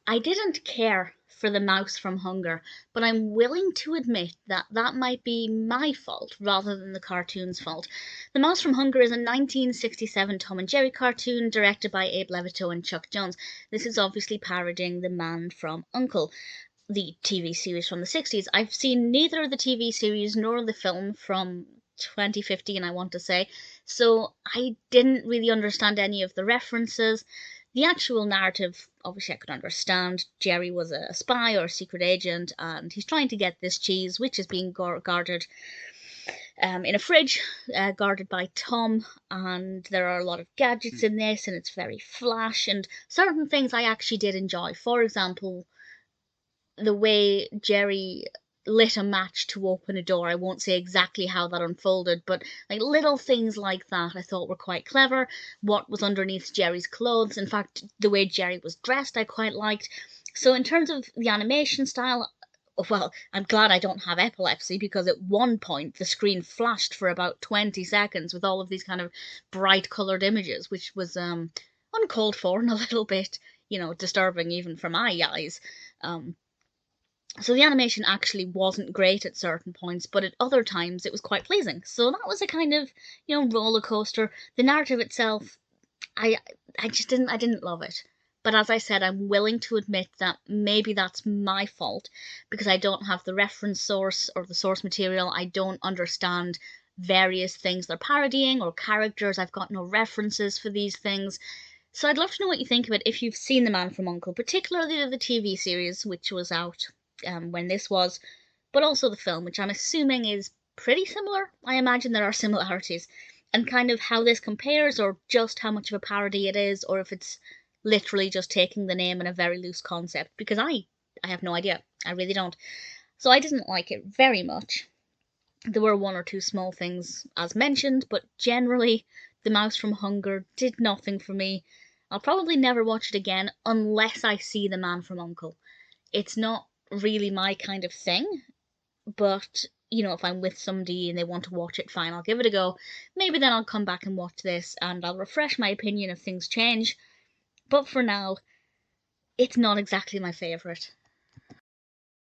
I didn't care for the mouse from Hunger, but I'm willing to admit that that might be my fault rather than the cartoon's fault. The Mouse from Hunger is a 1967 Tom and Jerry cartoon directed by Abe Levito and Chuck Jones. This is obviously parodying The Man from U.N.C.L.E., the TV series from the 60s. I've seen neither the TV series nor the film from 2015, I want to say, so I didn't really understand any of the references. The actual narrative, obviously, I could understand. Jerry was a spy or a secret agent, and he's trying to get this cheese, which is being guarded in a fridge, guarded by Tom. And there are a lot of gadgets in this, and it's very flash. And certain things I actually did enjoy. For example, the way Jerry lit a match to open a door. I won't say exactly how that unfolded, but like little things like that I thought were quite clever. What was underneath Jerry's clothes, in fact, the way Jerry was dressed, I quite liked. So in terms of the animation style, well, I'm glad I don't have epilepsy because at one point the screen flashed for about 20 seconds with all of these kind of bright coloured images, which was uncalled for and a little bit, disturbing even for my eyes. So the animation actually wasn't great at certain points, but at other times it was quite pleasing. So that was a kind of, roller coaster. The narrative itself, I I didn't love it. But as I said, I'm willing to admit that maybe that's my fault because I don't have the reference source or the source material. I don't understand various things they're parodying or characters. I've got no references for these things. So I'd love to know what you think of it if you've seen The Man from U.N.C.L.E., particularly the TV series, which was out when this was, but also the film, which I'm assuming is pretty similar. I imagine there are similarities, and kind of how this compares, or just how much of a parody it is, or if it's literally just taking the name in a very loose concept, because I have no idea. I really don't. So I didn't like it very much. There were one or two small things, as mentioned, but generally, The Mouse from Hunger did nothing for me. I'll probably never watch it again unless I see The Man from U.N.C.L.E. It's not really my kind of thing, but if I'm with somebody and they want to watch it, fine, I'll give it a go. Maybe then I'll come back and watch this and I'll refresh my opinion if things change. But for now, it's not exactly my favourite.